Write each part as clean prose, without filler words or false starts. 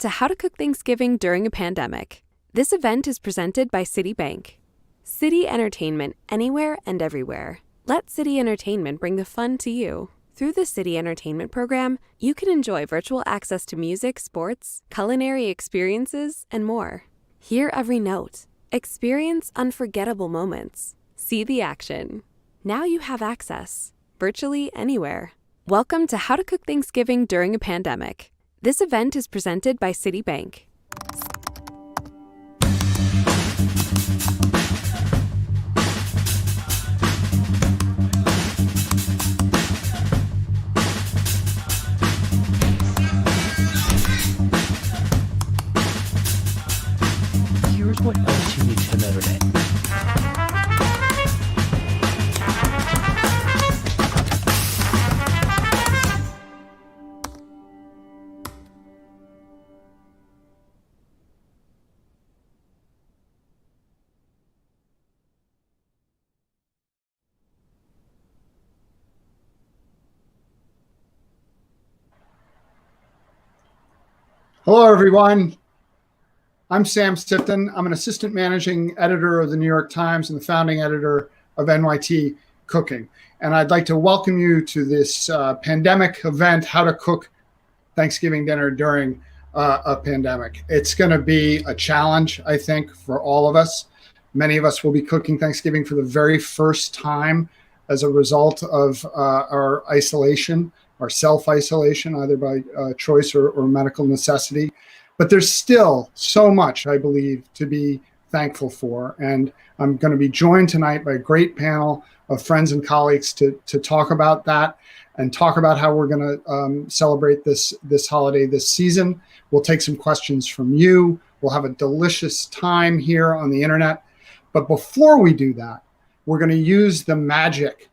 to How to Cook Thanksgiving During a Pandemic. This event is presented by Citi. Citi Entertainment anywhere and everywhere. Let Citi Entertainment bring the fun to you. Through the Citi Entertainment program, you can enjoy virtual access to music, sports, culinary experiences, and more. Hear every note. Experience unforgettable moments. See the action. Now you have access, virtually anywhere. Welcome to How to Cook Thanksgiving During a Pandemic. This event is presented by Citi. Here's what else you need to know today. Hello, everyone. I'm Sam Sifton. I'm an assistant managing editor of the New York Times and the founding editor of NYT Cooking. And I'd like to welcome you to this pandemic event, How to Cook Thanksgiving Dinner During a Pandemic. It's going to be a challenge, I think, for all of us. Many of us will be cooking Thanksgiving for the very first time as a result of our isolation, our self-isolation, either by choice or medical necessity. But there's still so much, I believe, to be thankful for. And I'm going to be joined tonight by a great panel of friends and colleagues to talk about that and talk about how we're going to celebrate this holiday this season. We'll take some questions from you. We'll have a delicious time here on the internet. But before we do that, we're going to use the magic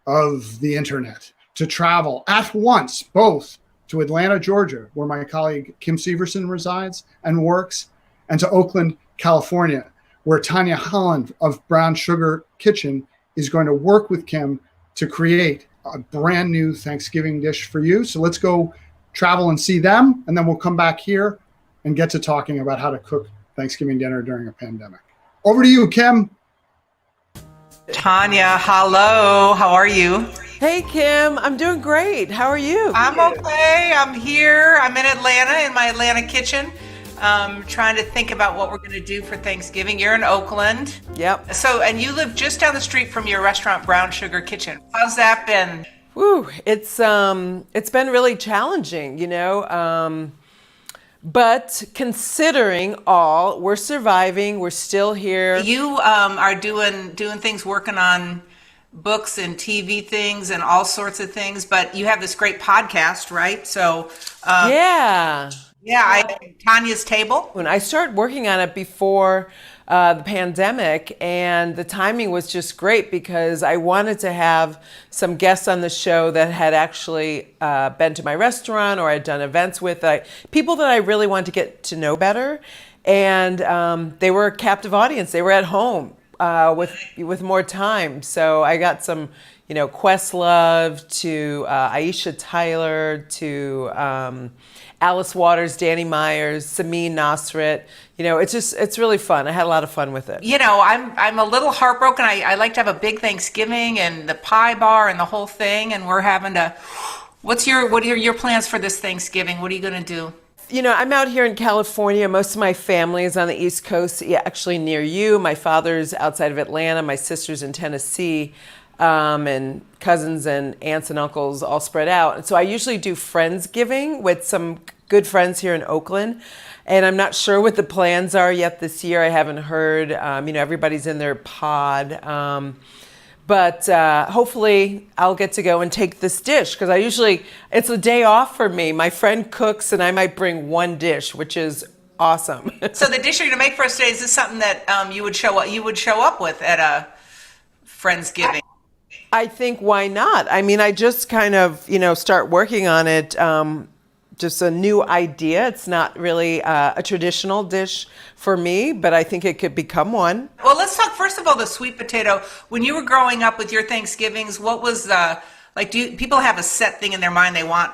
of the internet to travel at once, both to Atlanta, Georgia, where my colleague Kim Severson resides and works, and to Oakland, California, where Tanya, Holland of Brown Sugar Kitchen is going to work with Kim to create a brand new Thanksgiving dish for you. So let's go travel and see them, and then we'll come back here and get to talking about how to cook Thanksgiving dinner during a pandemic. Over to you, Kim. Tanya, hello. How are you? Hey, Kim. I'm doing great. How are you? I'm okay. I'm here. I'm in Atlanta, in my Atlanta kitchen, trying to think about what we're going to do for Thanksgiving. You're in Oakland. Yep. So, and you live just down the street from your restaurant, Brown Sugar Kitchen. How's that been? Woo. It's been really challenging, but considering all, we're surviving. We're still here. You are doing things, working on books and TV things and all sorts of things, but you have this great podcast, right? So Tanya's Table. When I started working on it before the pandemic, and the timing was just great because I wanted to have some guests on the show that had actually been to my restaurant or I'd done events with, people that I really wanted to get to know better. And they were a captive audience. They were at home with more time. So I got some, Questlove to Aisha Tyler to Alice Waters, Danny Myers, Samin Nasrat. It's really fun. I had a lot of fun with it. I'm a little heartbroken. I like to have a big Thanksgiving and the pie bar and the whole thing, and we're having to. What are your plans for this Thanksgiving? What are you going to do? I'm out here in California. Most of my family is on the East Coast, actually near you. My father's outside of Atlanta. My sister's in Tennessee, and cousins and aunts and uncles all spread out. And so I usually do Friendsgiving with some good friends here in Oakland. And I'm not sure what the plans are yet this year. I haven't heard. Everybody's in their pod. But hopefully I'll get to go and take this dish because it's a day off for me. My friend cooks and I might bring one dish, which is awesome. So the dish you're going to make for us today, is this something that you would show up with at a Friendsgiving? I think why not? I just kind of, start working on it. Just a new idea. It's not really a traditional dish for me, but I think it could become one. Well, let's talk first of all the sweet potato. When you were growing up with your Thanksgivings, what was do people have a set thing in their mind they want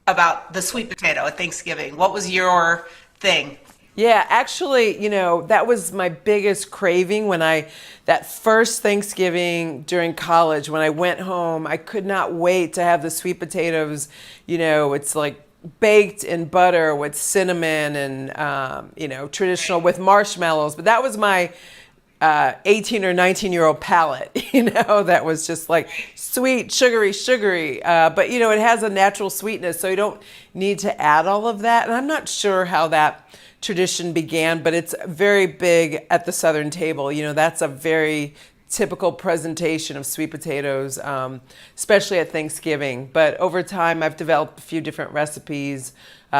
about the sweet potato at Thanksgiving. What was your thing? Yeah, actually, that was my biggest craving that first Thanksgiving during college, when I went home, I could not wait to have the sweet potatoes. It's like baked in butter with cinnamon and, traditional with marshmallows. But that was my 18 or 19-year-old palate, that was just like sweet, sugary. But, it has a natural sweetness, so you don't need to add all of that. And I'm not sure how that tradition began, but it's very big at the Southern table. That's a very typical presentation of sweet potatoes, especially at Thanksgiving. But over time, I've developed a few different recipes,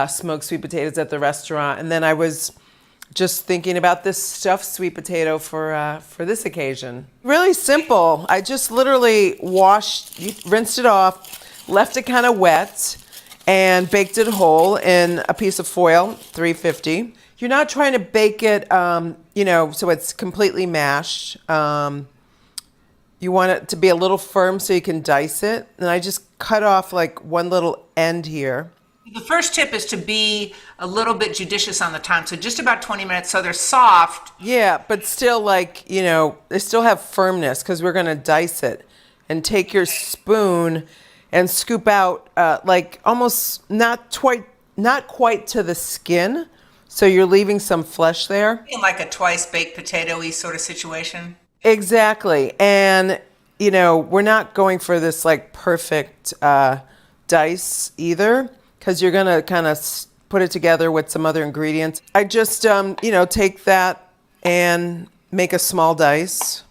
smoked sweet potatoes at the restaurant. And then I was just thinking about this stuffed sweet potato for this occasion. Really simple. I just literally rinsed it off, left it kind of wet, and baked it whole in a piece of foil, 350. You're not trying to bake it, so it's completely mashed. You want it to be a little firm so you can dice it. And I just cut off like one little end here. The first tip is to be a little bit judicious on the time. So just about 20 minutes so they're soft. Yeah, but still they still have firmness because we're going to dice it. And take your spoon and scoop out almost not quite to the skin. So you're leaving some flesh there. Like a twice baked potato-y sort of situation. Exactly. And, we're not going for this like perfect dice either, because you're going to kind of put it together with some other ingredients. I just, take that and make a small dice.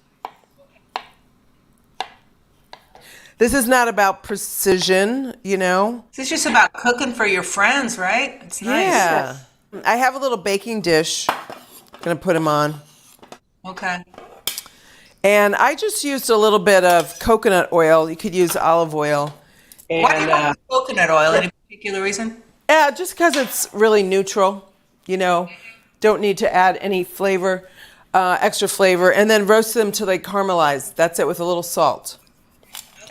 This is not about precision, This is just about cooking for your friends, right? It's nice. Yeah. I have a little baking dish. I'm going to put them on. Okay. And I just used a little bit of coconut oil. You could use olive oil. And, Why do you like coconut oil? Any particular reason? Yeah, just because it's really neutral. Don't need to add any flavor, extra flavor. And then roast them till they caramelize. That's it, with a little salt.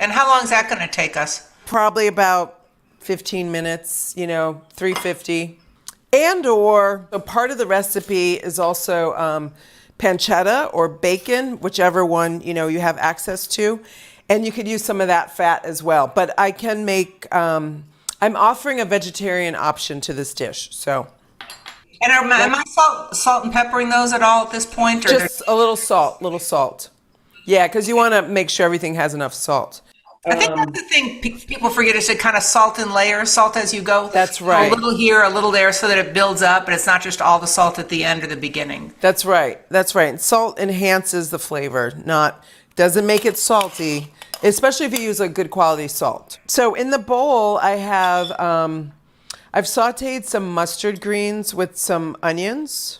And how long is that going to take us? Probably about 15 minutes, 350. And or a part of the recipe is also pancetta or bacon, whichever one, you have access to. And you could use some of that fat as well. But I can make, I'm offering a vegetarian option to this dish, so. And am I salt and peppering those at all at this point? Or just a little salt. Yeah, because you want to make sure everything has enough salt. I think that's the thing people forget, is to kind of salt in layers, salt as you go. That's right. A little here, a little there, so that it builds up, and it's not just all the salt at the end or the beginning. That's right. And salt enhances the flavor, doesn't make it salty, especially if you use a good quality salt. So in the bowl, I have, I've sauteed some mustard greens with some onions.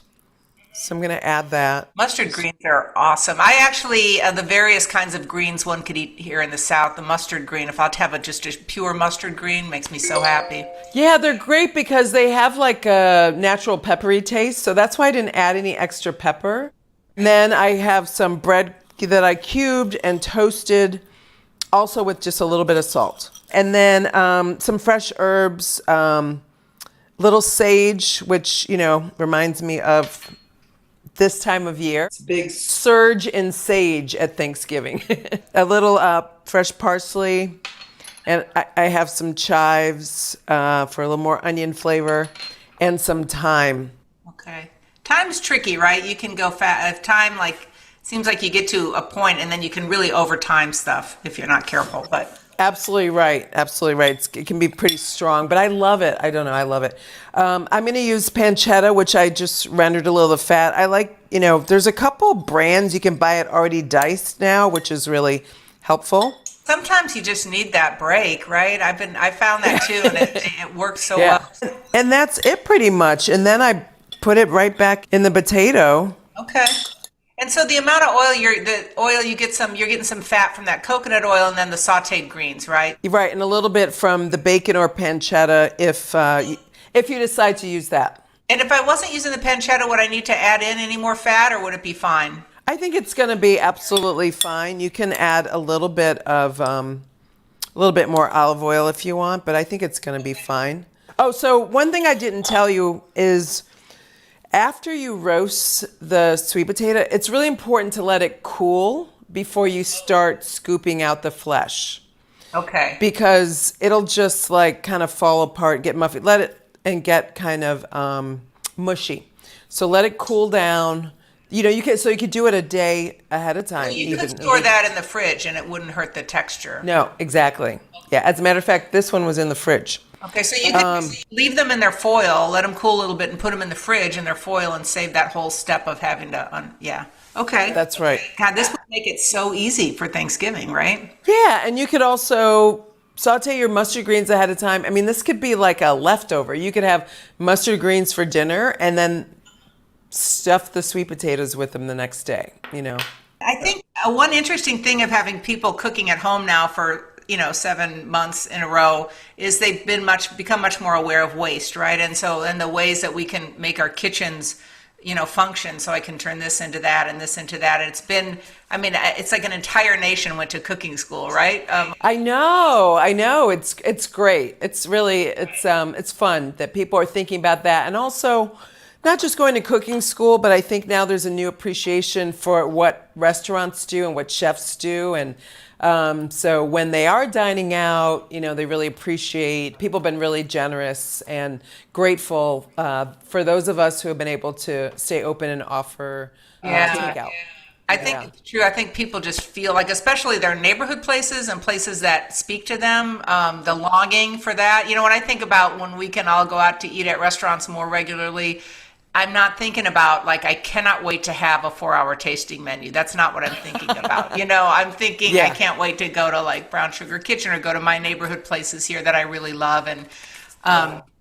So I'm going to add that. Mustard greens are awesome. I actually, the various kinds of greens one could eat here in the South, the mustard green, if I'd have just a pure mustard green, makes me so happy. Yeah, they're great because they have like a natural peppery taste. So that's why I didn't add any extra pepper. And then I have some bread that I cubed and toasted, also with just a little bit of salt. And then some fresh herbs, little sage, which, reminds me of this time of year. It's a big surge in sage at Thanksgiving. A little fresh parsley, and I have some chives for a little more onion flavor, and some thyme. Okay. Time's tricky, right? You can go fast. If time, seems like you get to a point and then you can really overtime stuff if you're not careful, but... Absolutely right. It can be pretty strong, but I love it. I don't know. I love it. I'm going to use pancetta, which I just rendered a little of the fat. I like, there's a couple brands you can buy it already diced now, which is really helpful. Sometimes you just need that break, right? I found that too, and it works so well. And that's it pretty much. And then I put it right back in the potato. Okay. And so the amount of oil you're getting some fat from that coconut oil and then the sauteed greens, right? Right, and a little bit from the bacon or pancetta if you decide to use that. And if I wasn't using the pancetta, would I need to add in any more fat, or would it be fine? I think it's going to be absolutely fine. You can add a little bit of A little bit more olive oil if you want, but I think it's going to be fine. Oh, so one thing I didn't tell you is after you roast the sweet potato, it's really important to let it cool before you start scooping out the flesh. Okay. Because it'll just like kind of fall apart, get muffy. Let it and get kind of mushy. So let it cool down. You could do it a day ahead of time. You could store that in the fridge and it wouldn't hurt the texture. No, exactly. Yeah, as a matter of fact, this one was in the fridge. Okay, so you can leave them in their foil, let them cool a little bit, and put them in the fridge in their foil, and save that whole step of having to. Yeah. Okay. That's right. God, this would make it so easy for Thanksgiving, right? Yeah, and you could also saute your mustard greens ahead of time. I mean, this could be like a leftover. You could have mustard greens for dinner, and then stuff the sweet potatoes with them the next day. I think one interesting thing of having people cooking at home now for 7 months in a row is they've become much more aware of waste, right? And the ways that we can make our kitchens, function. So I can turn this into that and this into that. And it's like an entire nation went to cooking school, right? I know. It's great. It's really it's fun that people are thinking about that, and also not just going to cooking school, but I think now there's a new appreciation for what restaurants do and what chefs do. And so when they are dining out, they really appreciate, people have been really generous and grateful for those of us who have been able to stay open and offer takeout. I think it's true. I think people just feel like, especially their neighborhood places and places that speak to them, the longing for that. When I think about when we can all go out to eat at restaurants more regularly, I'm not thinking about I cannot wait to have a 4-hour tasting menu. That's not what I'm thinking about. I'm thinking I can't wait to go to Brown Sugar Kitchen or go to my neighborhood places here that I really love. And,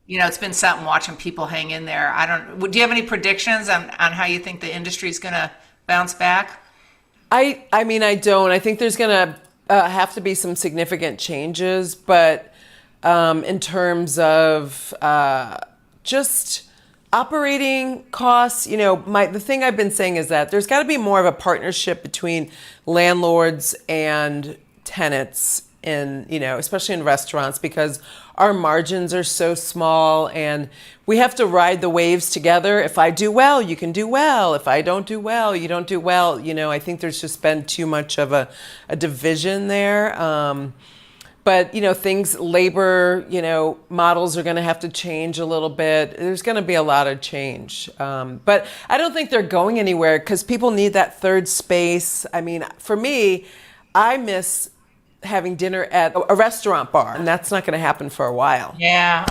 it's been something watching people hang in there. Do you have any predictions on how you think the industry is going to bounce back? I don't. I think there's going to have to be some significant changes, but in terms of just operating costs, the thing I've been saying is that there's got to be more of a partnership between landlords and tenants especially in restaurants, because our margins are so small and we have to ride the waves together. If I do well, you can do well. If I don't do well, you don't do well. I think there's just been too much of a division there. But, labor, models are going to have to change a little bit. There's going to be a lot of change. But I don't think they're going anywhere because people need that third space. I mean, for me, I miss having dinner at a restaurant bar, and that's not going to happen for a while. Yeah.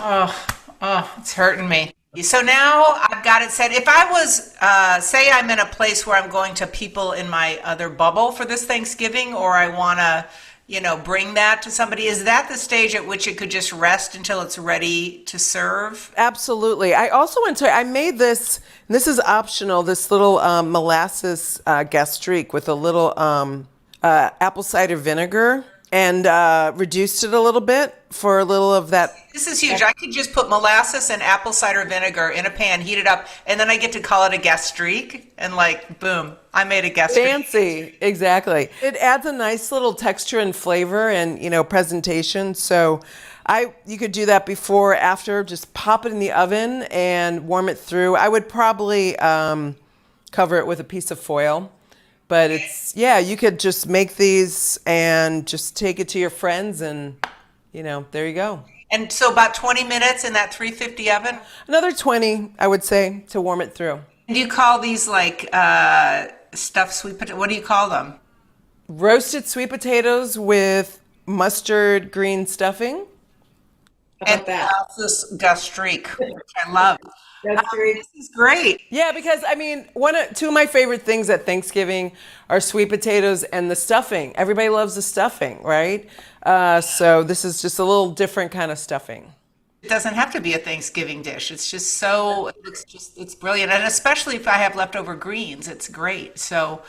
Oh, it's hurting me. So now I've got it said. If I was, say I'm in a place where I'm going to people in my other bubble for this Thanksgiving, or I want to bring that to somebody. Is that the stage at which it could just rest until it's ready to serve? Absolutely. I also I made this, and this is optional, this little molasses gastrique with a little apple cider vinegar, and reduced it a little bit for a little of that. This is huge. I could just put molasses and apple cider vinegar in a pan, heat it up, and then I get to call it a gastrique, and boom, I made a gastrique. Fancy, exactly. It adds a nice little texture and flavor and presentation. So you could do that before, after, just pop it in the oven and warm it through. I would probably cover it with a piece of foil. But you could just make these and just take it to your friends and, there you go. And so about 20 minutes in that 350 oven? Another 20, I would say, to warm it through. And do you call these stuffed sweet potato? What do you call them? Roasted sweet potatoes with mustard green stuffing. And molasses gastrique, which I love. This is great. Yeah, because two of my favorite things at Thanksgiving are sweet potatoes and the stuffing. Everybody loves the stuffing, right? So this is just a little different kind of stuffing. It doesn't have to be a Thanksgiving dish. It's just it's brilliant. And especially if I have leftover greens, it's great. So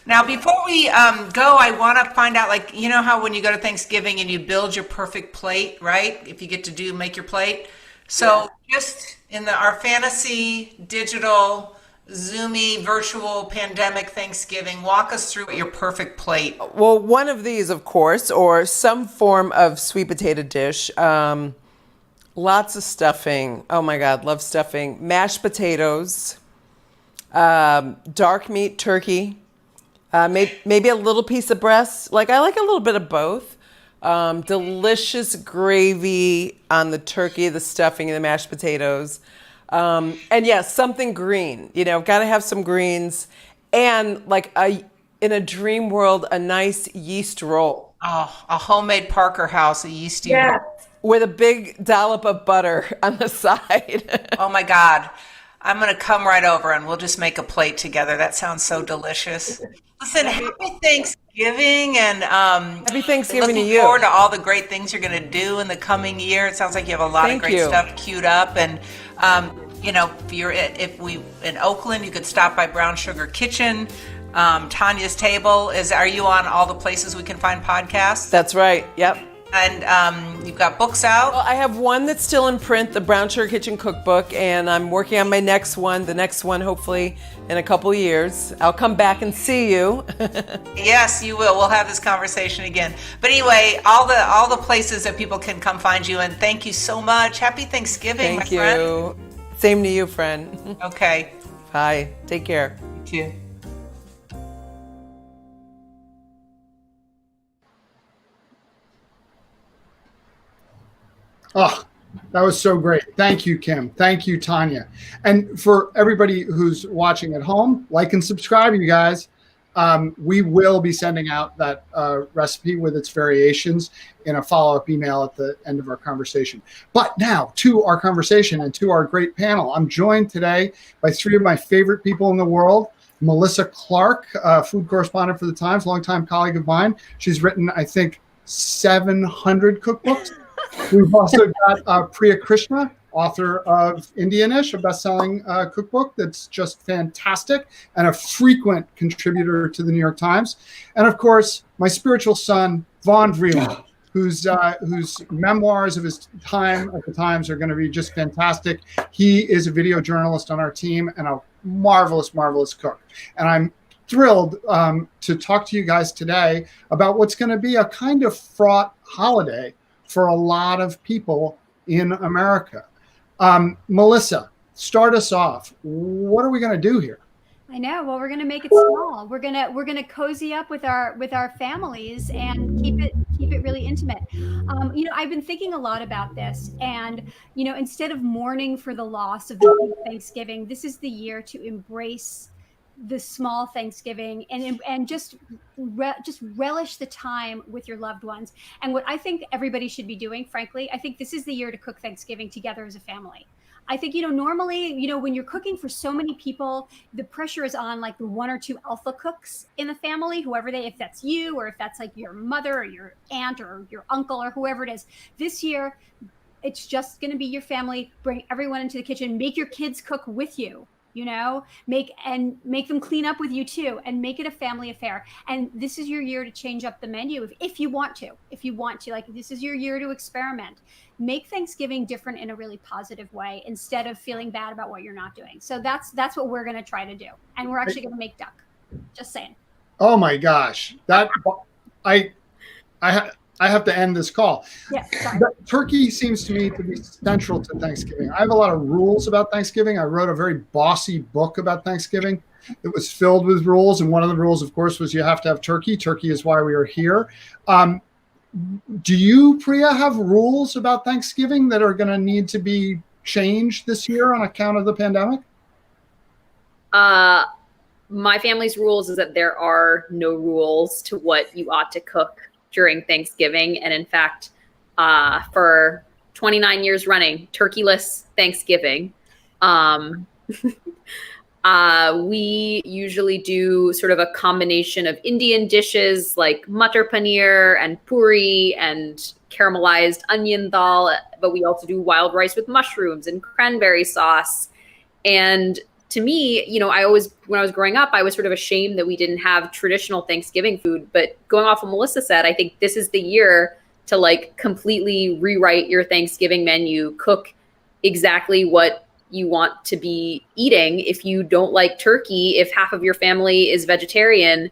now before we go, I want to find out, how when you go to Thanksgiving and you build your perfect plate, right? If you get to make your plate. So just in our fantasy digital Zoomy, virtual, pandemic Thanksgiving. Walk us through your perfect plate. Well, one of these, of course, or some form of sweet potato dish. Lots of stuffing. Oh my God, love stuffing. Mashed potatoes, dark meat turkey, maybe a little piece of breast. Like I like a little bit of both. Delicious gravy on the turkey, the stuffing, and the mashed potatoes. And yes, something green. Got to have some greens, and in a dream world, a nice yeast roll. Oh, a homemade Parker House, a yeasty roll. With a big dollop of butter on the side. Oh my God. I'm going to come right over and we'll just make a plate together. That sounds so delicious. Listen, happy Thanksgiving, and Happy Thanksgiving to looking you. forward to all the great things you're going to do in the coming year. It sounds like you have a lot Thank of great you. stuff queued up. And, if we in Oakland, you could stop by Brown Sugar Kitchen. Tanya's Table are you on all the places we can find podcasts? That's right. Yep. And you've got books out. Well, I have one that's still in print, the Brown Sugar Kitchen Cookbook, and I'm working on my next one, the next one hopefully in a couple years. I'll come back and see you. Yes, you will. We'll have this conversation again. But anyway, all the places that people can come find you, and thank you so much. Happy Thanksgiving, Thank my friend. you. Same to you, friend. Okay. Bye. Take care. You too. Oh, that was so great. Thank you, Kim. Thank you, Tanya. And for everybody who's watching at home, like and subscribe, you guys. We will be sending out that recipe with its variations in a follow-up email at the end of our conversation. But now to our conversation and to our great panel. I'm joined today by three of my favorite people in the world. Melissa Clark, food correspondent for the Times, longtime colleague of mine. She's written, I think, 700 cookbooks. We've also got Priya Krishna, author of Indianish, a best-selling cookbook that's just fantastic and a frequent contributor to the New York Times. And of course, my spiritual son, Vaughn Vreeland, whose memoirs of his time at the Times are going to be just fantastic. He is a video journalist on our team and a marvelous, marvelous cook. And I'm thrilled to talk to you guys today about what's going to be a kind of fraught holiday for a lot of people in America. Melissa, start us off. What are we going to do here? I know. Well, we're going to make it small. We're going to cozy up with our families and keep it really intimate. I've been thinking a lot about this, and instead of mourning for the loss of the big Thanksgiving, this is the year to embrace the small Thanksgiving and just relish the time with your loved ones. And what I think everybody should be doing, frankly, I think this is the year to cook Thanksgiving together as a family. I think, normally, when you're cooking for so many people, the pressure is on like the one or two alpha cooks in the family, if that's you, or if that's like your mother or your aunt or your uncle or whoever it is. This year, it's just going to be your family. Bring everyone into the kitchen, make your kids cook with you. Make them clean up with you too, and make it a family affair. And this is your year to change up the menu if you want to. Like, this is your year to experiment. Make Thanksgiving different in a really positive way instead of feeling bad about what you're not doing. So that's what we're going to try to do. And we're actually going to make duck. Just saying. Oh my gosh, I have to end this call. Yeah, sorry. Turkey seems to me to be central to Thanksgiving. I have a lot of rules about Thanksgiving. I wrote a very bossy book about Thanksgiving. It was filled with rules. And one of the rules, of course, was you have to have turkey. Turkey is why we are here. Do you, Priya, have rules about Thanksgiving that are going to need to be changed this year on account of the pandemic? My family's rules is that there are no rules to what you ought to cook during Thanksgiving. And in fact, for 29 years running, turkeyless Thanksgiving, we usually do sort of a combination of Indian dishes like matar paneer and puri and caramelized onion dal, but we also do wild rice with mushrooms and cranberry sauce. And to me, when I was growing up, I was sort of ashamed that we didn't have traditional Thanksgiving food. But going off what Melissa said, I think this is the year to completely rewrite your Thanksgiving menu, cook exactly what you want to be eating. If you don't like turkey, if half of your family is vegetarian,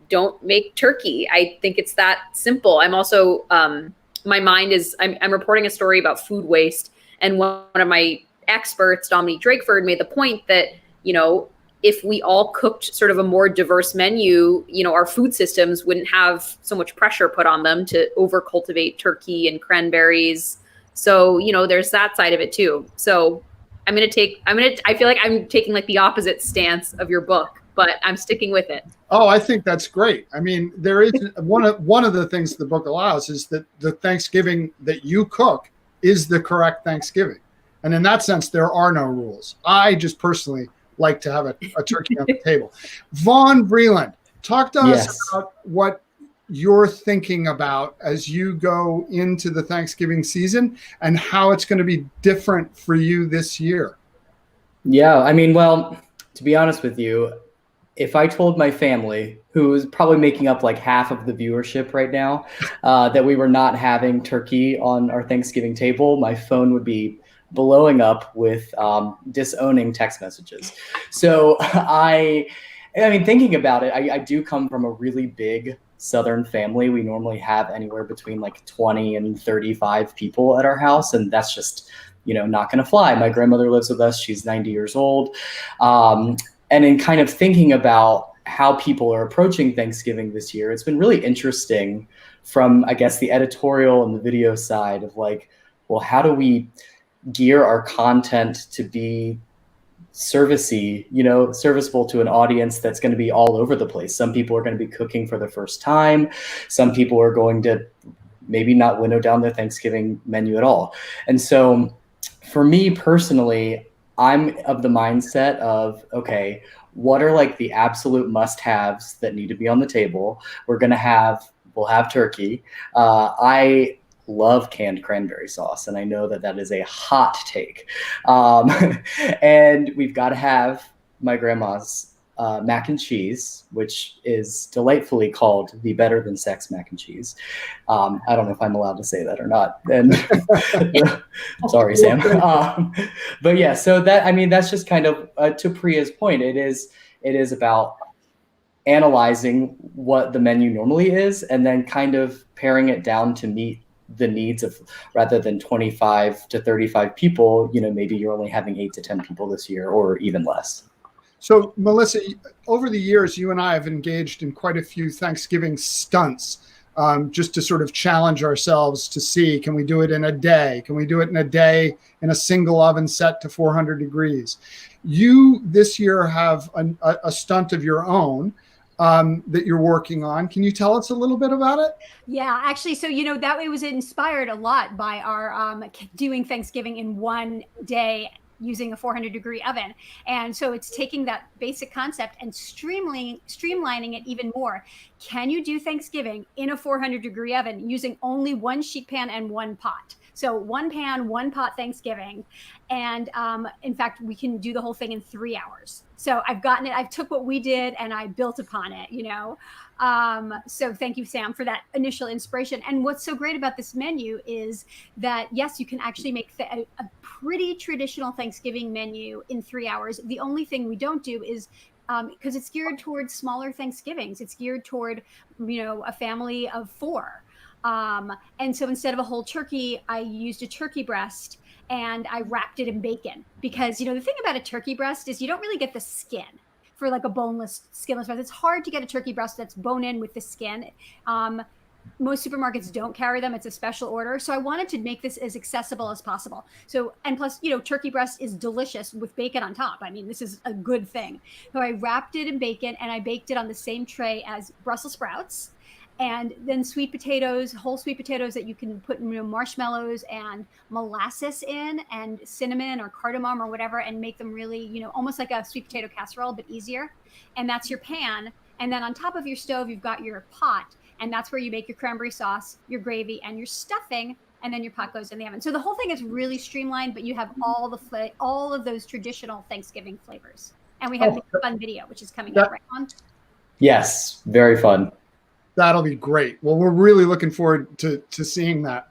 don't make turkey. I think it's that simple. I'm also, my mind is, I'm reporting a story about food waste. And one of my experts, Dominique Drakeford, made the point that, if we all cooked sort of a more diverse menu, our food systems wouldn't have so much pressure put on them to over cultivate turkey and cranberries. So, there's that side of it too. So I feel like I'm taking like the opposite stance of your book, but I'm sticking with it. Oh, I think that's great. I mean, there is one of the things the book allows is that the Thanksgiving that you cook is the correct Thanksgiving. And in that sense, there are no rules. I just personally like to have a turkey on the table. Vaughn, Vreeland, talk to us about what you're thinking about as you go into the Thanksgiving season and how it's going to be different for you this year. Yeah, I mean, well, to be honest with you, if I told my family, who is probably making up like half of the viewership right now, that we were not having turkey on our Thanksgiving table, my phone would be blowing up with disowning text messages. So I mean, thinking about it, I do come from a really big Southern family. We normally have anywhere between like 20 and 35 people at our house, and that's just, not going to fly. My grandmother lives with us. She's 90 years old. And in kind of thinking about how people are approaching Thanksgiving this year, it's been really interesting from, I guess, the editorial and the video side of like, well, how do we gear our content to be serviceable to an audience that's going to be all over the place. Some people are going to be cooking for the first time. Some people are going to maybe not winnow down their Thanksgiving menu at all. And so for me personally, I'm of the mindset of, okay, what are like the absolute must-haves that need to be on the table? We'll have turkey. I love canned cranberry sauce, and I know that is a hot take. And we've got to have my grandma's mac and cheese, which is delightfully called the Better Than Sex mac and cheese. I don't know if I'm allowed to say that or not. And sorry, Sam. But yeah, so that's just kind of to Priya's point. It is about analyzing what the menu normally is, and then kind of paring it down to meet the needs of, rather than 25 to 35 people, maybe you're only having 8 to 10 people this year or even less. So Melissa, over the years, you and I have engaged in quite a few Thanksgiving stunts, just to sort of challenge ourselves to see, can we do it in a day? Can we do it in a day in a single oven set to 400 degrees? You this year have a stunt of your own that you're working on. Can you tell us a little bit about it? Yeah, actually, so that it was inspired a lot by our doing Thanksgiving in one day using a 400-degree oven. And so it's taking that basic concept and streamlining it even more. Can you do Thanksgiving in a 400-degree oven using only one sheet pan and one pot? So one pan, one pot Thanksgiving. And in fact, we can do the whole thing in 3 hours. So I've took what we did and I built upon it, So thank you, Sam, for that initial inspiration. And what's so great about this menu is that, yes, you can actually make a pretty traditional Thanksgiving menu in 3 hours. The only thing we don't do is, because it's geared towards smaller Thanksgivings, it's geared toward, a family of 4. And so instead of a whole turkey, I used a turkey breast and I wrapped it in bacon because, the thing about a turkey breast is you don't really get the skin for like a boneless, skinless breast. It's hard to get a turkey breast that's bone in with the skin. Most supermarkets don't carry them. It's a special order. So I wanted to make this as accessible as possible. So, and plus, turkey breast is delicious with bacon on top. I mean, this is a good thing. So I wrapped it in bacon and I baked it on the same tray as Brussels sprouts. And then sweet potatoes, whole sweet potatoes that you can put marshmallows and molasses in and cinnamon or cardamom or whatever and make them really, almost like a sweet potato casserole, but easier. And that's your pan. And then on top of your stove, you've got your pot. And that's where you make your cranberry sauce, your gravy, and your stuffing. And then your pot goes in the oven. So the whole thing is really streamlined, but you have all of those traditional Thanksgiving flavors. And we have a fun video, which is coming out right on. Yes, very fun. That'll be great. Well, we're really looking forward to seeing that.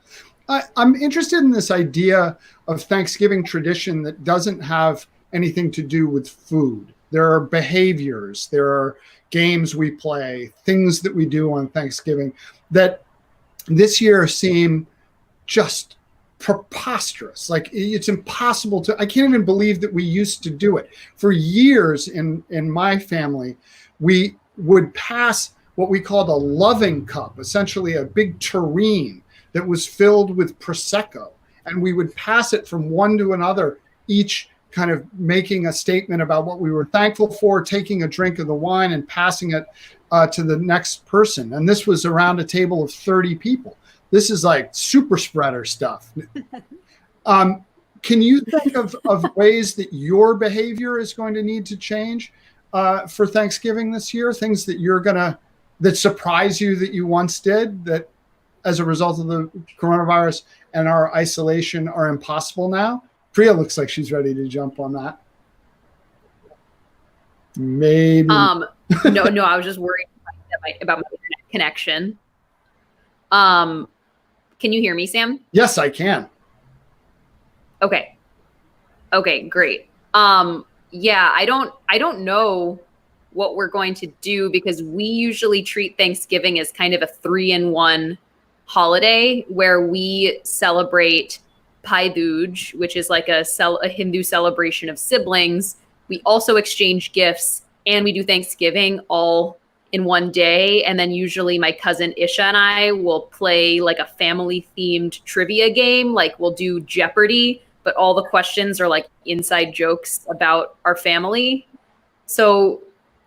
I'm interested in this idea of Thanksgiving tradition that doesn't have anything to do with food. There are behaviors, there are games we play, things that we do on Thanksgiving that this year seem just preposterous. Like it's impossible to, I can't even believe that we used to do it. For years in my family, we would pass what we called a loving cup, essentially a big tureen that was filled with Prosecco. And we would pass it from one to another, each kind of making a statement about what we were thankful for, taking a drink of the wine and passing it to the next person. And this was around a table of 30 people. This is like super spreader stuff. Can you think of ways that your behavior is going to need to change for Thanksgiving this year? Things that that surprise you that you once did that as a result of the coronavirus and our isolation are impossible now? Priya looks like she's ready to jump on that. Maybe. No, I was just worried about my internet connection. Can you hear me, Sam? Yes, I can. Okay, great. Yeah, I don't know what we're going to do because we usually treat Thanksgiving as kind of a 3-in-1 holiday where we celebrate Bhai Dooj, which is like a Hindu celebration of siblings. We also exchange gifts and we do Thanksgiving all in one day. And then usually my cousin Isha and I will play like a family themed trivia game. Like we'll do Jeopardy, but all the questions are like inside jokes about our family. So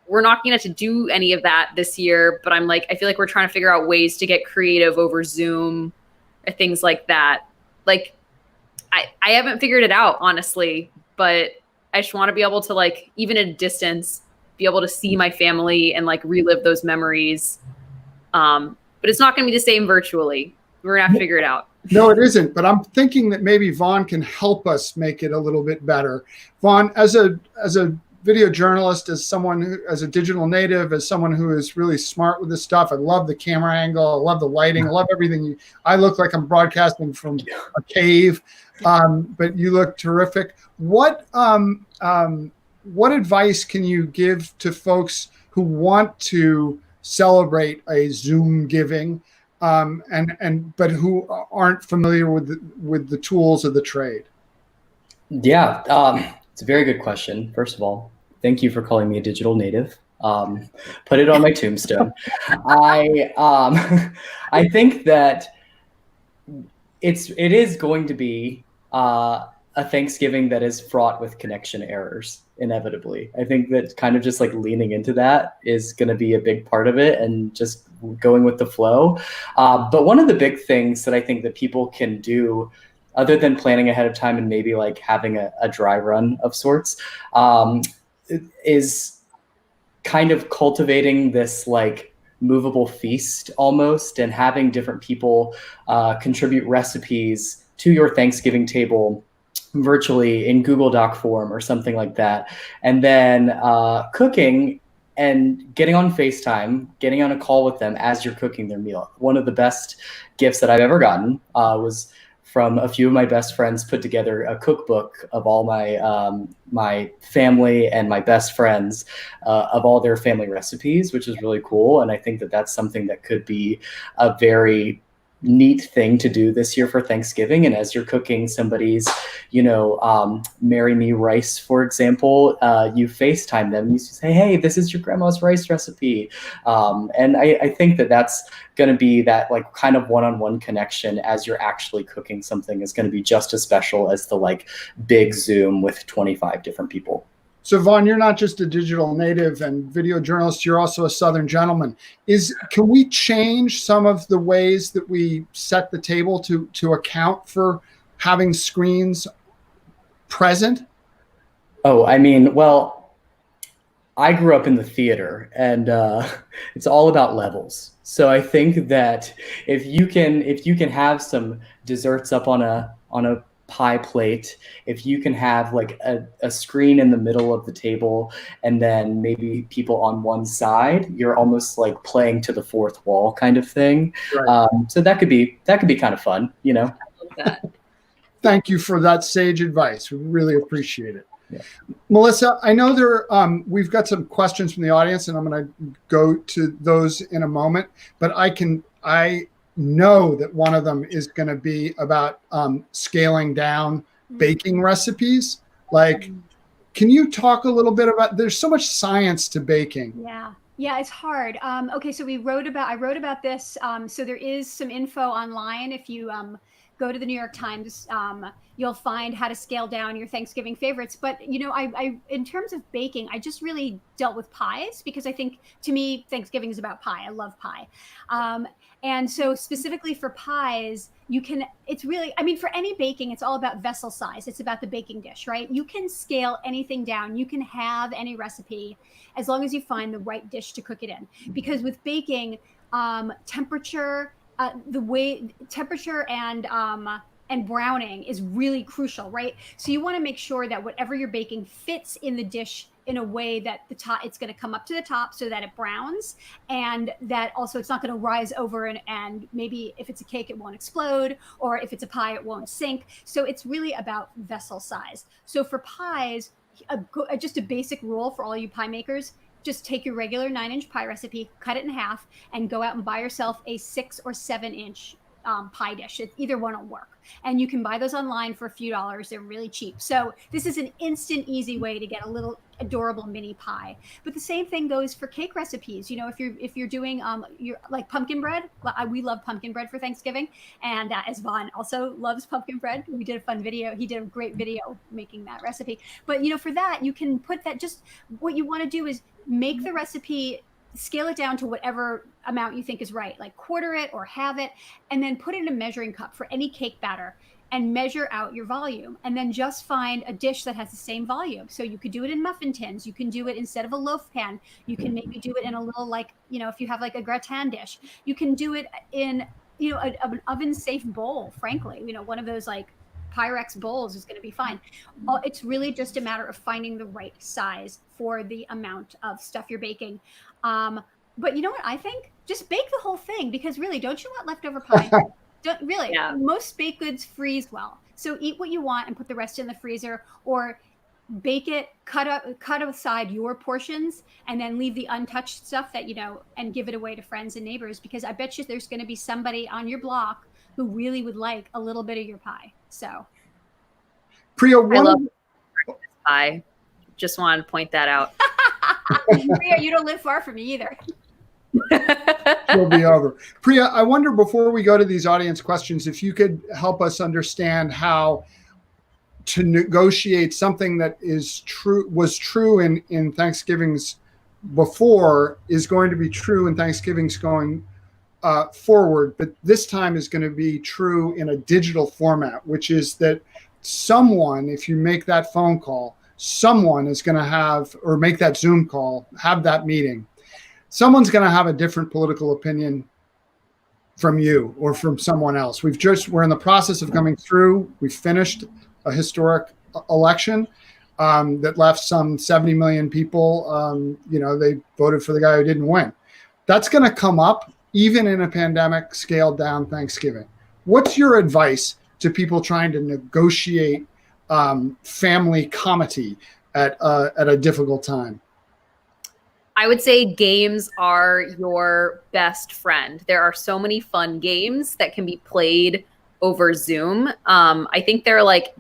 we're not going to have to do any of that this year, but I feel like we're trying to figure out ways to get creative over Zoom or things like that. Like I haven't figured it out, honestly, but I just want to be able to, like, even at a distance, be able to see my family and like relive those memories. But it's not going to be the same virtually. We're going to have to figure it out. No, it isn't. But I'm thinking that maybe Vaughn can help us make it a little bit better. Vaughn, as a video journalist, as a digital native, as someone who is really smart with this stuff, I love the camera angle, I love the lighting, I love everything. I look like I'm broadcasting from a cave, but you look terrific. What advice can you give to folks who want to celebrate a Zoom giving, but who aren't familiar with the tools of the trade? Yeah, it's a very good question. First of all, thank you for calling me a digital native. Put it on my tombstone. I think that it is going to be a Thanksgiving that is fraught with connection errors, inevitably. I think that kind of just like leaning into that is going to be a big part of it and just going with the flow. But one of the big things that I think that people can do, other than planning ahead of time and maybe like having a dry run of sorts, is kind of cultivating this like movable feast almost, and having different people contribute recipes to your Thanksgiving table virtually in Google Doc form or something like that. And then cooking and getting on FaceTime, getting on a call with them as you're cooking their meal. One of the best gifts that I've ever gotten was from a few of my best friends put together a cookbook of all my family and my best friends of all their family recipes, which is really cool. And I think that that's something that could be a very neat thing to do this year for Thanksgiving. And as you're cooking somebody's, marry me rice, for example, you FaceTime them, you say, hey, this is your grandma's rice recipe. And I think that that's going to be that like kind of one-on-one connection as you're actually cooking something is going to be just as special as the like big Zoom with 25 different people. So Vaughn, you're not just a digital native and video journalist, you're also a Southern gentleman. Can we change some of the ways that we set the table to account for having screens present? Oh, I mean, well, I grew up in the theater, and it's all about levels. So I think that if you can have some desserts up on a pie plate, if you can have like a screen in the middle of the table and then maybe people on one side, you're almost like playing to the fourth wall kind of thing. Right. So that could be kind of fun, that. Thank you for that sage advice. We really appreciate it. Yeah. Melissa, I know we've got some questions from the audience, and I'm going to go to those in a moment. But I know that one of them is going to be about scaling down baking recipes. Like, can you talk a little bit about? There's so much science to baking. Yeah, it's hard. Okay, so I wrote about this. So there is some info online. If you go to the New York Times, you'll find how to scale down your Thanksgiving favorites. But I in terms of baking, I just really dealt with pies because I think, to me, Thanksgiving is about pie. I love pie. And so specifically for pies, it's really, I mean, for any baking, it's all about vessel size. It's about the baking dish, right? You can scale anything down. You can have any recipe as long as you find the right dish to cook it in. Because with baking, temperature and browning is really crucial, right? So you want to make sure that whatever you're baking fits in the dish in a way that it's going to come up to the top so that it browns, and that also it's not going to rise over and maybe if it's a cake, it won't explode, or if it's a pie, it won't sink. So it's really about vessel size. So for pies, just a basic rule for all you pie makers, just take your regular 9-inch pie recipe, cut it in half, and go out and buy yourself a 6 or 7-inch pie dish. Either one will work. And you can buy those online for a few dollars. They're really cheap. So this is an instant, easy way to get a little adorable mini pie. But the same thing goes for cake recipes. If you're doing like pumpkin bread, we love pumpkin bread for Thanksgiving. And as Vaughn also loves pumpkin bread, we did a fun video. He did a great video making that recipe. But for that, you can put that, just what you want to do is make the recipe, scale it down to whatever amount you think is right, like quarter it or halve it, and then put it in a measuring cup for any cake batter and measure out your volume. And then just find a dish that has the same volume. So you could do it in muffin tins. You can do it instead of a loaf pan. You can maybe do it in a little, like, if you have like a gratin dish, you can do it in, an oven safe bowl, frankly, one of those like Pyrex bowls is going to be fine. It's really just a matter of finding the right size for the amount of stuff you're baking. But you know what I think? Just bake the whole thing, because really, don't you want leftover pie? Don't really. Yeah. Most baked goods freeze well. So eat what you want and put the rest in the freezer, or bake it, cut aside your portions, and then leave the untouched stuff that, and give it away to friends and neighbors, because I bet you there's going to be somebody on your block who really would like a little bit of your pie. So, Priya, I love pie. Just wanted to point that out. Priya, you don't live far from me either. Will be over. Priya, I wonder, before we go to these audience questions, if you could help us understand how to negotiate something that was true in Thanksgivings before is going to be true in Thanksgivings going forward, but this time is going to be true in a digital format, which is that someone, if you make that phone call, someone is going to have, or make that Zoom call, have that meeting, someone's going to have a different political opinion from you or from someone else. We're in the process of coming through. We finished a historic election that left some 70 million people. They voted for the guy who didn't win. That's going to come up even in a pandemic scaled down Thanksgiving. What's your advice to people trying to negotiate family comity at a difficult time? I would say games are your best friend. There are so many fun games that can be played over Zoom. I think they're like,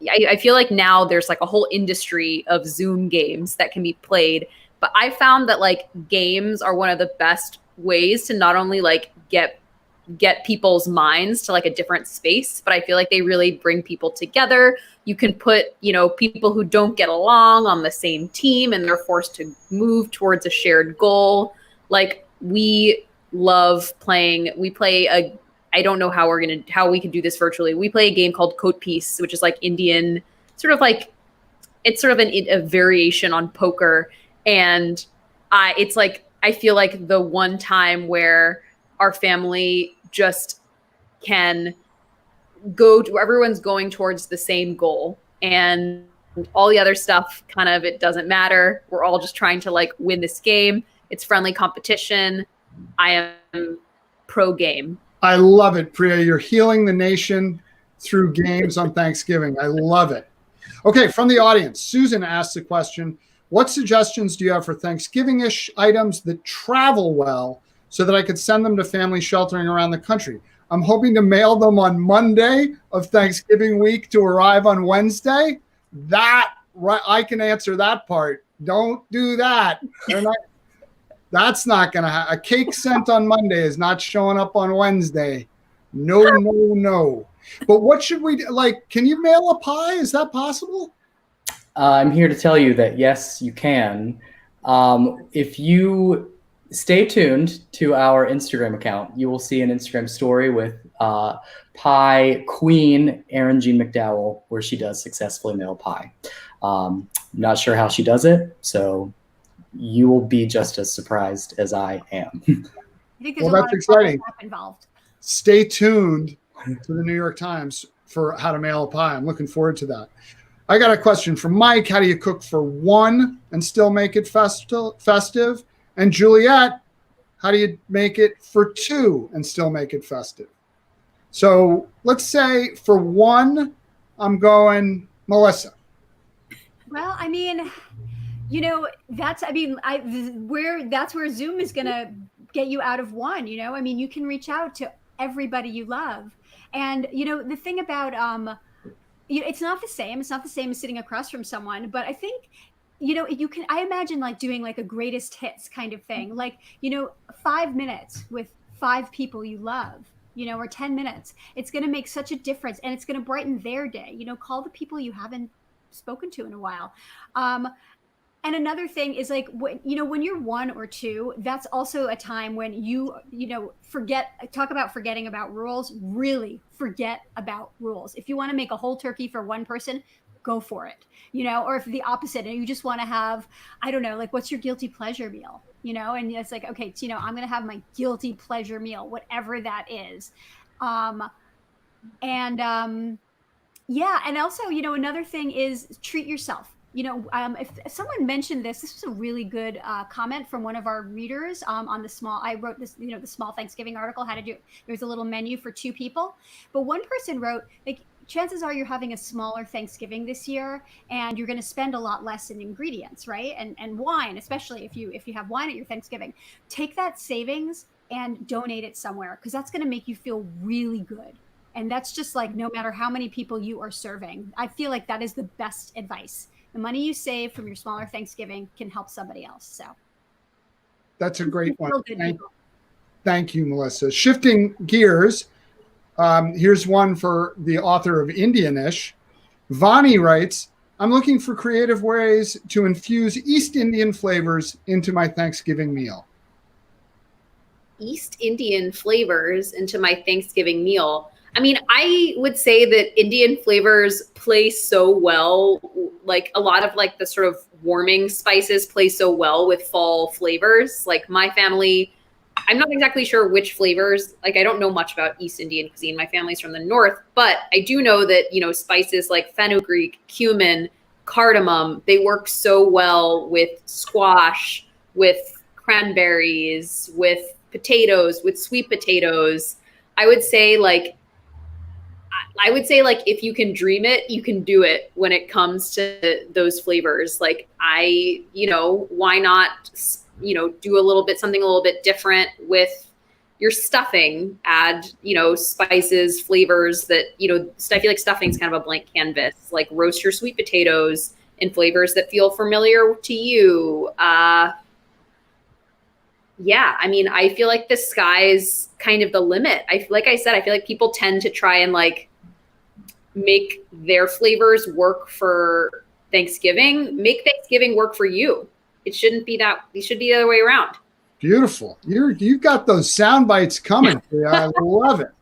I feel like now there's like a whole industry of Zoom games that can be played. But I found that like games are one of the best ways to not only like get people's minds to like a different space, but I feel like they really bring people together. You can put, people who don't get along on the same team, and they're forced to move towards a shared goal. Like we play I don't know how we can do this virtually. We play a game called Coat Piece, which is like Indian, it's sort of a variation on poker. And I feel like the one time where our family just can go to, everyone's going towards the same goal, and all the other stuff kind of, it doesn't matter. We're all just trying to like win this game. It's friendly competition. I am pro game. I love it, Priya. You're healing the nation. through games on Thanksgiving. I love it. Okay, from the audience, Susan asked the question, what suggestions do you have for Thanksgiving-ish items that travel well so that I could send them to families sheltering around the country? I'm hoping to mail them on Monday of Thanksgiving week to arrive on Wednesday. I can answer that part. Don't do that. That's not going to happen. A cake sent on Monday is not showing up on Wednesday. No, no, no. But what should we do? Like, can you mail a pie? Is that possible? I'm here to tell you that yes, you can. If you stay tuned to our Instagram account, you will see an Instagram story with pie queen Erin Jean McDowell, where she does successfully mail pie. Not sure how she does it, so you will be just as surprised as I am. I think there's a lot of exciting. Involved. Stay tuned to the New York Times for how to mail a pie. I'm looking forward to that. I got a question from Mike. How do you cook for one and still make it festive? And Juliet, how do you make it for two and still make it festive? So let's say for one, I'm going Melissa. Well, I mean, that's where Zoom is going to get you out of one, I mean, you can reach out to everybody you love. And, the thing about, it's not the same. It's not the same as sitting across from someone, but I think, I imagine like doing like a greatest hits kind of thing, like, 5 minutes with 5 people you love, or 10 minutes. It's going to make such a difference, and it's going to brighten their day. Call the people you haven't spoken to in a while. And another thing is like, when you're 1 or 2, that's also a time when you talk about forgetting about rules, really forget about rules. If you want to make a whole turkey for one person, go for it, or if the opposite, and you just want to have, I don't know, like, what's your guilty pleasure meal, and it's like, okay, I'm going to have my guilty pleasure meal, whatever that is. And also, another thing is treat yourself. If someone mentioned this was a really good comment from one of our readers on I wrote this, the small Thanksgiving article, how to do, there's a little menu for 2 people. But one person wrote, like, chances are you're having a smaller Thanksgiving this year, and you're going to spend a lot less in ingredients, right? And wine, especially if you have wine at your Thanksgiving, take that savings and donate it somewhere, because that's going to make you feel really good. And that's just like, no matter how many people you are serving, I feel like that is the best advice. The money you save from your smaller Thanksgiving can help somebody else. So that's a great one. Thank you, Melissa. Shifting gears, here's one for the author of Indianish. Vaughn writes, I'm looking for creative ways to infuse East Indian flavors into my Thanksgiving meal. East Indian flavors into my Thanksgiving meal. I mean, I would say that Indian flavors play so well, like a lot of like the sort of warming spices play so well with fall flavors. Like my family, I'm not exactly sure which flavors, like I don't know much about East Indian cuisine. My family's from the north, but I do know that, spices like fenugreek, cumin, cardamom, they work so well with squash, with cranberries, with potatoes, with sweet potatoes. I would say like if you can dream it, you can do it when it comes to those flavors. Like why not, do something a little bit different with your stuffing, add, spices, flavors that, I feel like stuffing is kind of a blank canvas, like roast your sweet potatoes in flavors that feel familiar to you. Yeah, I mean, I feel like the sky's kind of the limit. Like I said, I feel like people tend to try and like make their flavors work for Thanksgiving. Make Thanksgiving work for you. It shouldn't be that. It should be the other way around. Beautiful. You've got those sound bites coming. I love it.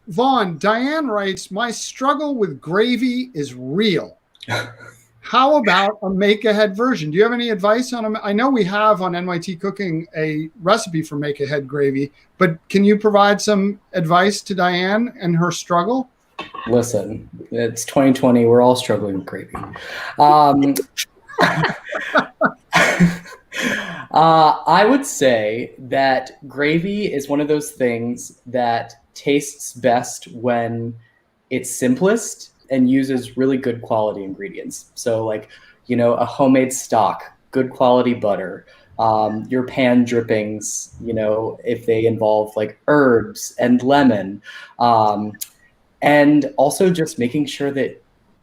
Vaughn, Diane writes, my struggle with gravy is real. How about a make-ahead version? Do you have any advice on them? I know we have on NYT Cooking a recipe for make-ahead gravy, but can you provide some advice to Diane and her struggle? Listen, it's 2020. We're all struggling with gravy. I would say that gravy is one of those things that tastes best when it's simplest and uses really good quality ingredients. So like, a homemade stock, good quality butter, your pan drippings, if they involve like herbs and lemon, and also just making sure that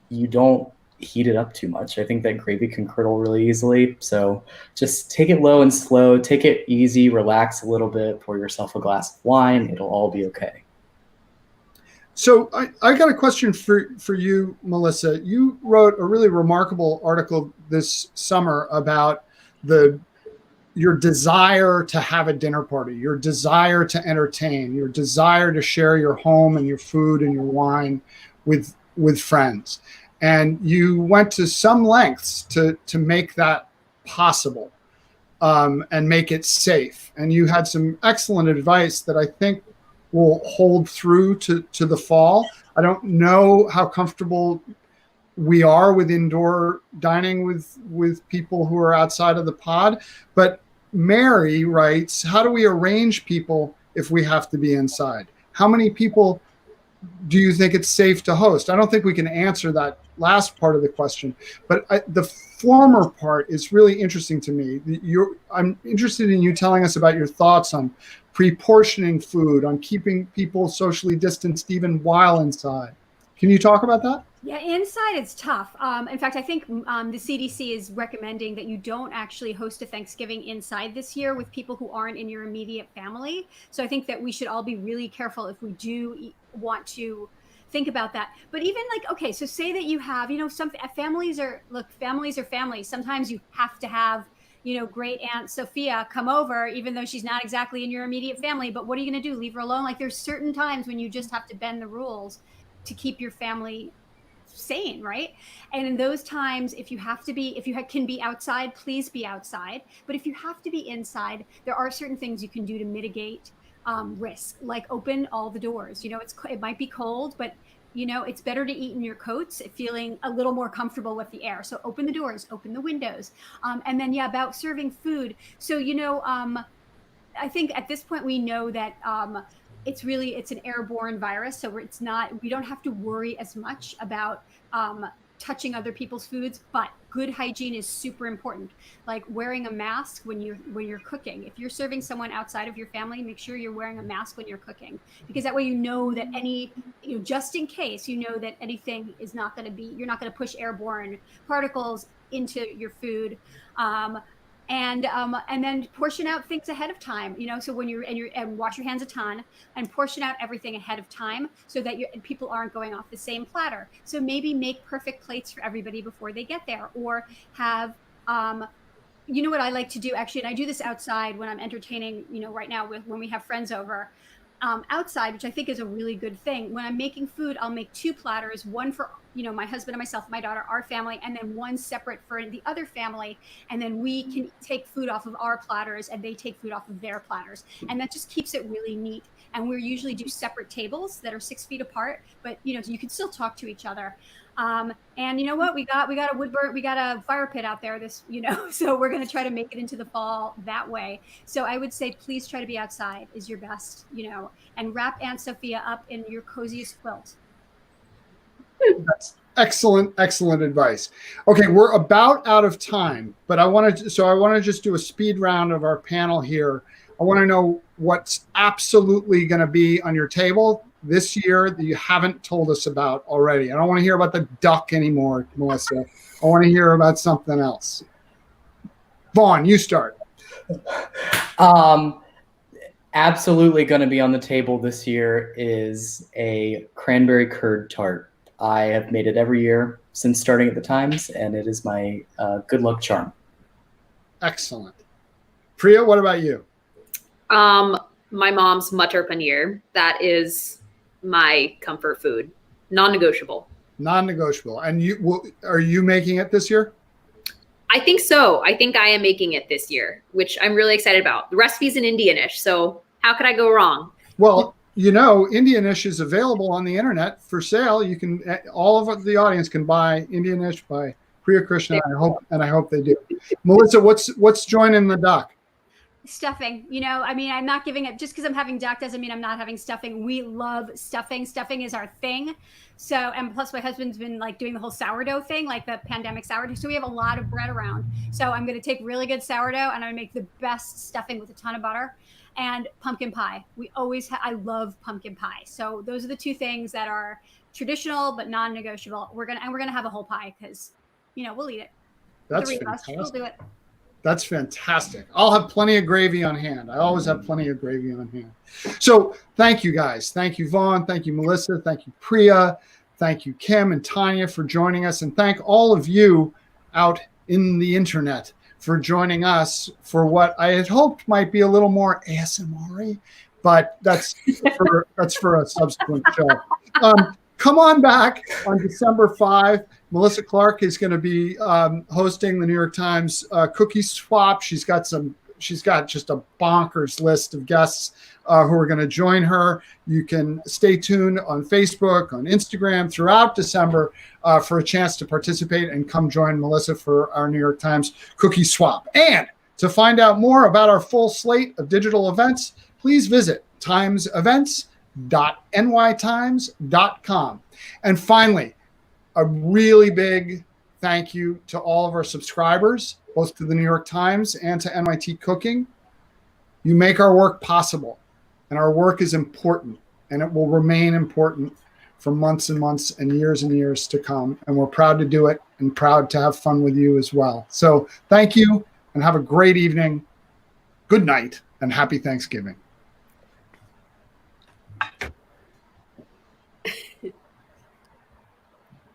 you don't heat it up too much. I think that gravy can curdle really easily. So just take it low and slow, take it easy, relax a little bit, pour yourself a glass of wine. It'll all be okay. So I got a question for you, Melissa. You wrote a really remarkable article this summer about your desire to have a dinner party, your desire to entertain, your desire to share your home and your food and your wine with friends. And you went to some lengths to make that possible, and make it safe. And you had some excellent advice that I think will hold through to the fall. I don't know how comfortable we are with indoor dining with people who are outside of the pod, but Mary writes, how do we arrange people if we have to be inside? How many people do you think it's safe to host? I don't think we can answer that last part of the question, but the former part is really interesting to me. I'm interested in you telling us about your thoughts on pre-portioning food, on keeping people socially distanced even while inside. Can you talk about that? Yeah, inside it's tough. In fact, I think the CDC is recommending that you don't actually host a Thanksgiving inside this year with people who aren't in your immediate family. So I think that we should all be really careful if we do want to think about that. But even like, okay, so say that you have, some families are families. Sometimes you have to have, great Aunt Sophia come over, even though she's not exactly in your immediate family. But what are you going to do? Leave her alone? Like there's certain times when you just have to bend the rules to keep your family sane, right? And in those times, if you can be outside, please be outside. But if you have to be inside, there are certain things you can do to mitigate risk, like open all the doors. It might be cold, but it's better to eat in your coats, feeling a little more comfortable with the air. So open the doors, open the windows. And then, about serving food. So, I think at this point we know that it's an airborne virus. So we don't have to worry as much about touching other people's foods, but good hygiene is super important. Like wearing a mask when you're cooking. If you're serving someone outside of your family, make sure you're wearing a mask when you're cooking, because that way that just in case, that anything is not going to be, you're not going to push airborne particles into your food. And then portion out things ahead of time, so when and wash your hands a ton and portion out everything ahead of time so that people aren't going off the same platter. So maybe make perfect plates for everybody before they get there, or have, what I like to do actually, and I do this outside when I'm entertaining, right now when we have friends over, outside, which I think is a really good thing. When I'm making food, I'll make 2 platters, one for my husband and myself, my daughter, our family, and then one separate for the other family. And then we can take food off of our platters and they take food off of their platters. And that just keeps it really neat. And we usually do separate tables that are 6 feet apart, but you can still talk to each other. And you know what? We got a fire pit out there so we're going to try to make it into the fall that way. So I would say, please try to be outside is your best, and wrap Aunt Sophia up in your coziest quilt. That's excellent advice. Okay, we're about out of time, but I want to just do a speed round of our panel here. I want to know what's absolutely going to be on your table this year that you haven't told us about already. I don't want to hear about the duck anymore, Melissa. I want to hear about something else. Vaughn, you start. Absolutely going to be on the table this year is a cranberry curd tart. I have made it every year since starting at the Times, and it is my good luck charm. Excellent. Priya, what about you? My mom's matar paneer. That is my comfort food. Non-negotiable. Non-negotiable. And are you making it this year? I think so. I think I am making it this year, which I'm really excited about. The recipe's in Indianish, so how could I go wrong? Well, Indianish is available on the internet for sale. You can, all of the audience can buy Indianish by Priya Krishna. I hope they do. Melissa, what's joining the duck? Stuffing, I mean, I'm not giving it just because I'm having duck doesn't mean I'm not having stuffing. We love stuffing. Stuffing is our thing. So, and plus my husband's been like doing the whole sourdough thing, like the pandemic sourdough. So we have a lot of bread around. So I'm going to take really good sourdough and I'm going to make the best stuffing with a ton of butter and pumpkin pie. We always I love pumpkin pie. So those are the two things that are traditional, but non-negotiable. We're going to have a whole pie because, we'll eat it. That's The three of us, we'll do it. That's fantastic. I'll have plenty of gravy on hand. I always have plenty of gravy on hand. So thank you guys. Thank you, Vaughn. Thank you, Melissa. Thank you, Priya. Thank you, Kim and Tanya, for joining us. And thank all of you out in the internet for joining us for what I had hoped might be a little more ASMR-y, but that's for a subsequent show. Come on back on December 5. Melissa Clark is going to be hosting the New York Times Cookie Swap. She's got just a bonkers list of guests who are going to join her. You can stay tuned on Facebook, on Instagram throughout December for a chance to participate and come join Melissa for our New York Times Cookie Swap. And to find out more about our full slate of digital events, please visit timesevents.nytimes.com. And finally, a really big thank you to all of our subscribers, both to the New York Times and to NYT Cooking. You make our work possible, and our work is important, and it will remain important for months and months and years to come. And we're proud to do it and proud to have fun with you as well. So thank you and have a great evening. Good night and happy Thanksgiving.